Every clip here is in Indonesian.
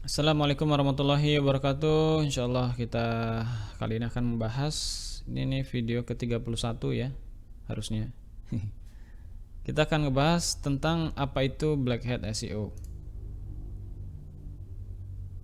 Assalamualaikum warahmatullahi wabarakatuh. Insyaallah kita kali ini akan membahas ini video ke-31 ya, harusnya. Kita akan ngebahas tentang apa itu Black Hat SEO.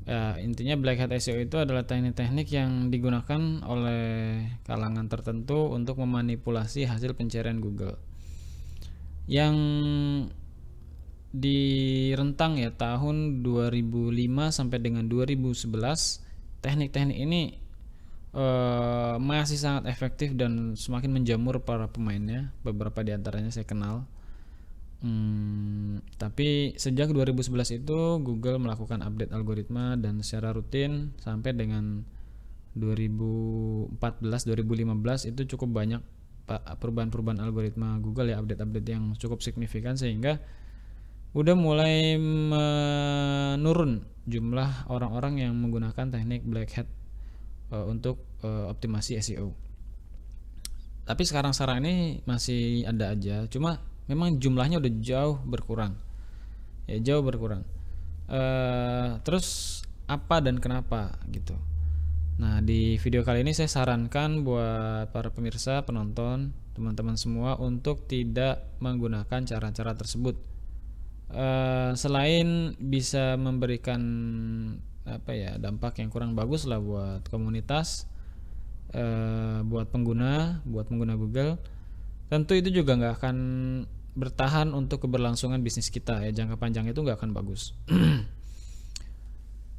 Ya, intinya Black Hat SEO itu adalah teknik-teknik yang digunakan oleh kalangan tertentu untuk memanipulasi hasil pencarian Google. Yang di rentang ya tahun 2005 sampai dengan 2011, teknik-teknik ini masih sangat efektif dan semakin menjamur para pemainnya. Beberapa di antaranya saya kenal. Tapi sejak 2011 itu Google melakukan update algoritma dan secara rutin sampai dengan 2014-2015 itu cukup banyak perubahan-perubahan algoritma Google ya, update-update yang cukup signifikan sehingga udah mulai menurun jumlah orang-orang yang menggunakan teknik black hat untuk optimasi SEO. Tapi sekarang ini masih ada aja, cuma memang jumlahnya udah jauh berkurang. Ya, jauh berkurang. Terus apa dan kenapa gitu. Nah, di video kali ini saya sarankan buat para pemirsa, penonton, teman-teman semua untuk tidak menggunakan cara-cara tersebut. Selain bisa memberikan dampak yang kurang bagus lah buat komunitas, buat pengguna Google, tentu itu juga nggak akan bertahan untuk keberlangsungan bisnis kita ya, jangka panjang itu nggak akan bagus.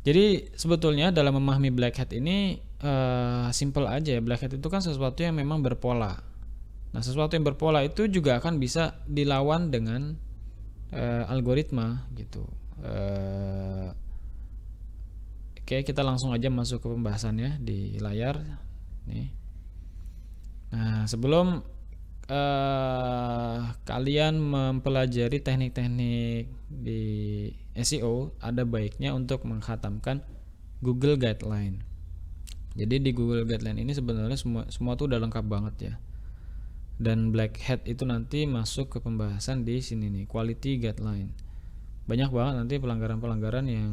Jadi sebetulnya dalam memahami black hat ini simple aja ya. Black hat itu kan sesuatu yang memang berpola. Nah, sesuatu yang berpola itu juga akan bisa dilawan dengan algoritma gitu. Oke, kita langsung aja masuk ke pembahasannya di layar nih. Nah, sebelum kalian mempelajari teknik-teknik di SEO, ada baiknya untuk menghatamkan Google Guideline. Jadi di Google Guideline ini sebenarnya semua tuh udah lengkap banget ya. Dan black hat itu nanti masuk ke pembahasan di sini nih, quality guideline. Banyak banget nanti pelanggaran-pelanggaran yang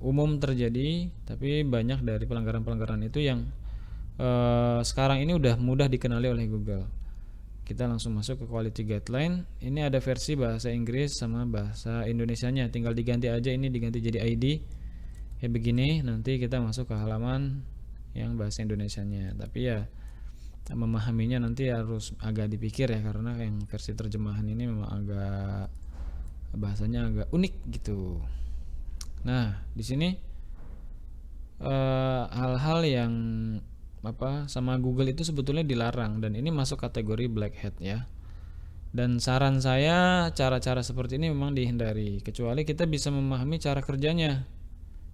umum terjadi, tapi banyak dari pelanggaran-pelanggaran itu yang sekarang ini udah mudah dikenali oleh Google. Kita langsung masuk ke quality guideline. Ini ada versi bahasa Inggris sama bahasa Indonesianya, tinggal diganti aja, ini diganti jadi ID kayak begini. Nanti kita masuk ke halaman yang bahasa Indonesianya, tapi ya memahaminya nanti harus agak dipikir ya, karena yang versi terjemahan ini memang agak bahasanya agak unik gitu. Nah, di sini hal-hal yang sama Google itu sebetulnya dilarang, dan ini masuk kategori black hat ya. Dan saran saya, cara-cara seperti ini memang dihindari kecuali kita bisa memahami cara kerjanya.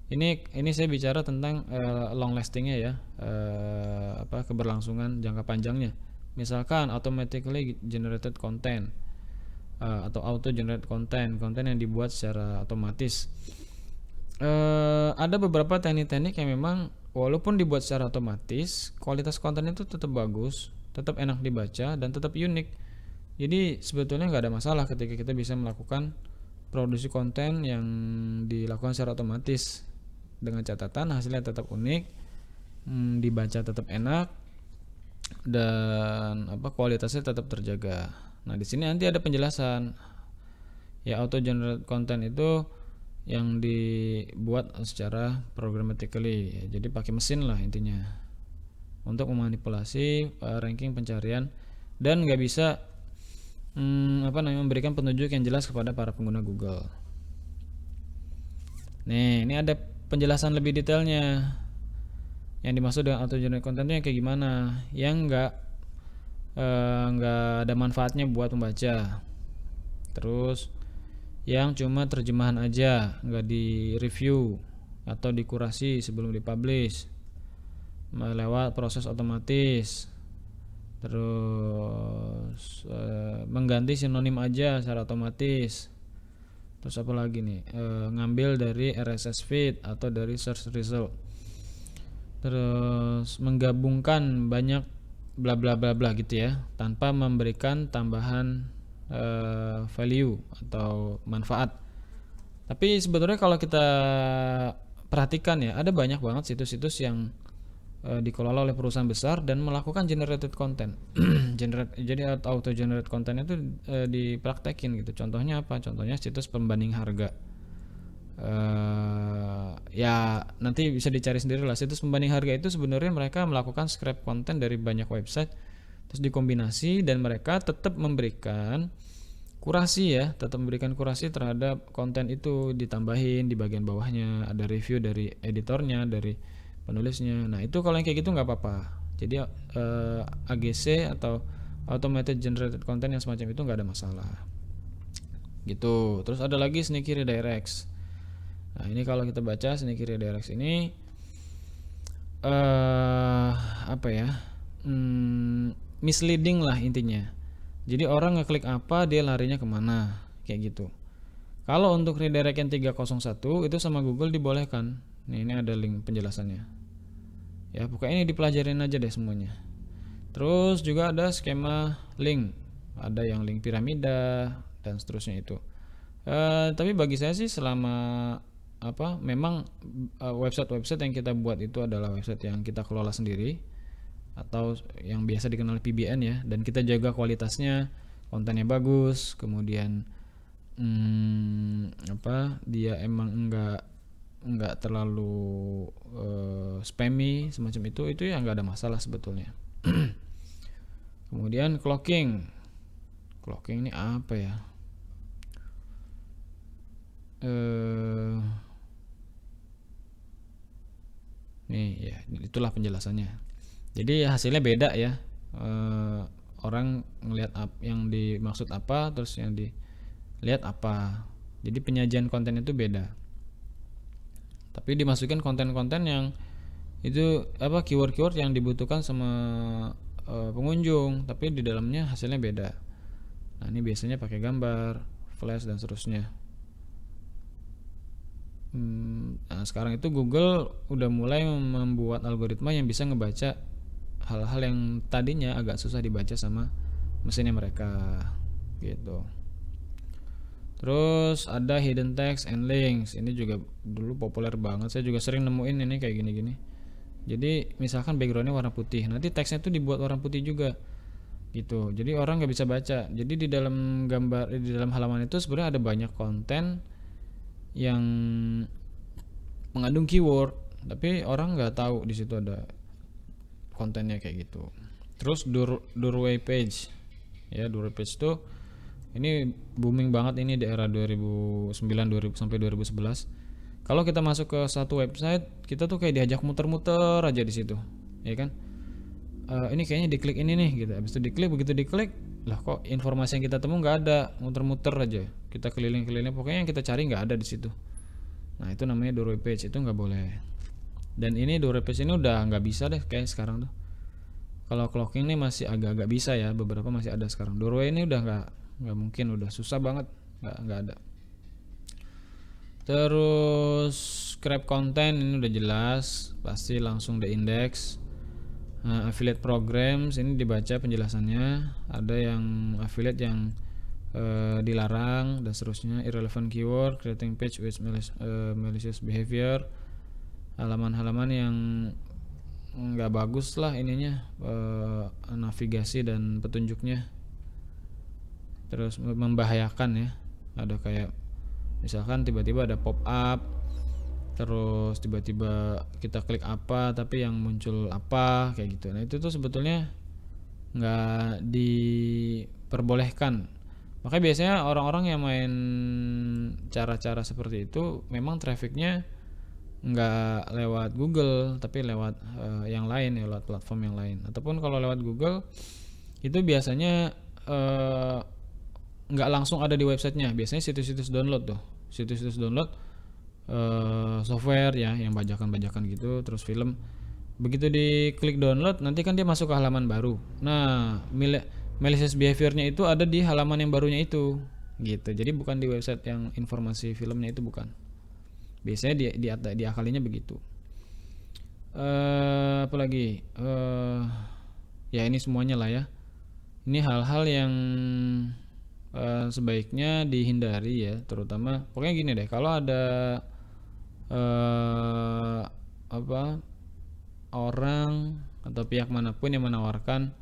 Ini saya bicara tentang long lastingnya ya, keberlangsungan jangka panjangnya. Misalkan automatically generated content atau auto generate content yang dibuat secara otomatis. Ada beberapa teknik-teknik yang memang walaupun dibuat secara otomatis, kualitas konten itu tetap bagus, tetap enak dibaca, dan tetap unik. Jadi sebetulnya nggak ada masalah ketika kita bisa melakukan produksi konten yang dilakukan secara otomatis, dengan catatan hasilnya tetap unik, dibaca tetap enak, dan kualitasnya tetap terjaga. Nah, di sini nanti ada penjelasan ya, auto generate content itu yang dibuat secara programmatically ya, jadi pakai mesin lah intinya untuk memanipulasi ranking pencarian, dan nggak bisa memberikan petunjuk yang jelas kepada para pengguna Google. Nih, ini ada penjelasan lebih detailnya. Yang dimaksud dengan auto generate content itu yang kayak gimana? Yang nggak ada manfaatnya buat pembaca. Terus yang cuma terjemahan aja, nggak di review atau dikurasi sebelum dipublish lewat proses otomatis. Terus mengganti sinonim aja secara otomatis. Terus apa lagi nih, ngambil dari RSS feed atau dari search result. Terus menggabungkan banyak bla bla bla bla gitu ya, tanpa memberikan tambahan value atau manfaat. Tapi sebetulnya kalau kita perhatikan ya, ada banyak banget situs-situs yang dikelola oleh perusahaan besar dan melakukan generated content. Jadi auto generate content itu dipraktekin gitu. Contohnya apa? Contohnya situs pembanding harga. Ya nanti bisa dicari sendiri lah. Situs pembanding harga itu sebenarnya mereka melakukan scrap konten dari banyak website, terus dikombinasi, dan mereka tetap memberikan kurasi ya, tetap memberikan kurasi terhadap konten itu, ditambahin di bagian bawahnya ada review dari editornya, dari penulisnya. Nah itu kalau yang kayak gitu nggak apa-apa. Jadi AGC atau automated generated content yang semacam itu nggak ada masalah gitu. Terus ada lagi sneaky redirects. Nah ini kalau kita baca sneaky redirects ini apa ya, misleading lah intinya. Jadi orang ngeklik apa dia larinya kemana, kayak gitu. Kalau untuk redirect yang 301 itu sama Google dibolehkan. Nih ini ada link penjelasannya. Ya pokoknya ini dipelajarin aja deh semuanya. Terus juga ada skema link, ada yang link piramida dan seterusnya itu. Tapi bagi saya sih selama memang website-website yang kita buat itu adalah website yang kita kelola sendiri atau yang biasa dikenal PBN ya, dan kita jaga kualitasnya, kontennya bagus, kemudian dia emang enggak terlalu spammy semacam itu ya nggak ada masalah sebetulnya. Kemudian clocking ini apa ya? Nih ya itulah penjelasannya. Jadi hasilnya beda ya. Orang ngelihat yang dimaksud apa, terus yang dilihat apa. Jadi penyajian konten itu beda. Tapi dimasukin konten-konten yang itu keyword-keyword yang dibutuhkan sama pengunjung, tapi di dalamnya hasilnya beda. Nah ini biasanya pakai gambar, flash dan seterusnya. Nah sekarang itu Google udah mulai membuat algoritma yang bisa ngebaca hal-hal yang tadinya agak susah dibaca sama mesinnya mereka gitu. Terus ada hidden text and links. Ini juga dulu populer banget. Saya juga sering nemuin ini kayak gini-gini. Jadi misalkan backgroundnya warna putih, nanti teksnya tuh dibuat warna putih juga gitu. Jadi orang nggak bisa baca. Jadi di dalam di dalam halaman itu sebenarnya ada banyak konten yang mengandung keyword, tapi orang nggak tahu di situ ada kontennya kayak gitu. Terus doorway page ya, doorway page tuh ini booming banget ini di era 2009 sampai 2011. Kalau kita masuk ke satu website, kita tuh kayak diajak muter-muter aja di situ, ya kan? Ini kayaknya diklik ini nih gitu. Habis itu diklik, begitu diklik, lah kok informasi yang kita temu nggak ada, muter-muter aja. Kita keliling-keliling, pokoknya yang kita cari nggak ada di situ. Nah itu namanya doorway page, itu nggak boleh. Dan ini doorway page ini udah nggak bisa deh kayak sekarang tuh. Kalau clocking ini masih agak-agak bisa ya, beberapa masih ada sekarang. Doorway ini udah nggak mungkin, udah susah banget, nggak ada. Terus scrap konten ini udah jelas, pasti langsung di index. Affiliate programs ini dibaca penjelasannya, ada yang affiliate yang dilarang dan seterusnya. Irrelevant keyword, creating page with malicious behavior, halaman-halaman yang nggak bagus lah ininya, navigasi dan petunjuknya, terus membahayakan ya. Ada kayak misalkan tiba-tiba ada pop up, terus tiba-tiba kita klik apa tapi yang muncul apa kayak gitu. Nah itu tuh sebetulnya nggak diperbolehkan. Makanya biasanya orang-orang yang main cara-cara seperti itu memang trafficnya nggak lewat Google tapi lewat yang lain ya, lewat platform yang lain. Ataupun kalau lewat Google itu biasanya nggak langsung ada di websitenya. Biasanya situs-situs download tuh, situs-situs download software ya yang bajakan-bajakan gitu, terus film. Begitu diklik download nanti kan dia masuk ke halaman baru. Nah malicious behaviornya itu ada di halaman yang barunya itu gitu. Jadi bukan di website yang informasi filmnya itu, bukan. Biasanya diakalinya begitu. Apalagi ya ini semuanya lah ya. Ini hal-hal yang sebaiknya dihindari ya, terutama pokoknya gini deh, kalau ada eh, apa orang atau pihak manapun yang menawarkan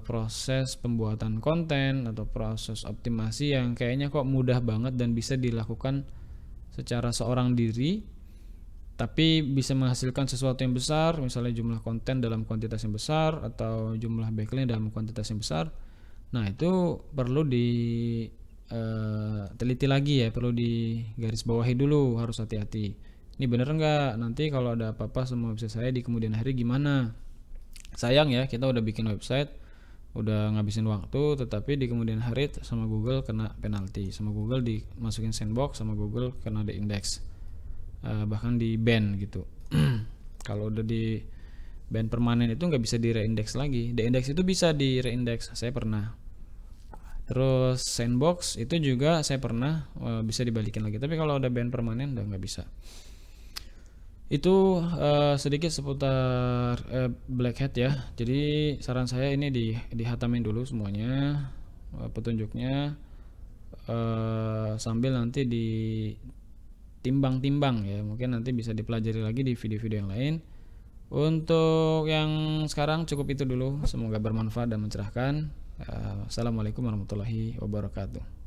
proses pembuatan konten atau proses optimasi yang kayaknya kok mudah banget dan bisa dilakukan secara seorang diri, tapi bisa menghasilkan sesuatu yang besar, misalnya jumlah konten dalam kuantitas yang besar atau jumlah backlink dalam kuantitas yang besar. Nah, itu perlu teliti lagi ya, perlu digaris bawahi dulu, harus hati-hati. Ini bener nggak? Nanti kalau ada apa-apa sama website saya di kemudian hari gimana? Sayang ya, kita udah bikin website, udah ngabisin waktu, tetapi di kemudian hari sama Google kena penalti, sama Google dimasukin sandbox, sama Google kena di index, bahkan di ban gitu. Kalau udah di ban permanen itu nggak bisa di reindex lagi. Di index itu bisa di reindex, saya pernah. Terus sandbox itu juga saya pernah, bisa dibalikin lagi. Tapi kalau udah ban permanen udah nggak bisa. Itu sedikit seputar Black Hat ya. Jadi saran saya ini dihatamin dulu semuanya, petunjuknya, sambil nanti ditimbang-timbang ya. Mungkin nanti bisa dipelajari lagi di video-video yang lain. Untuk yang sekarang cukup itu dulu. Semoga bermanfaat dan mencerahkan. Assalamualaikum warahmatullahi wabarakatuh.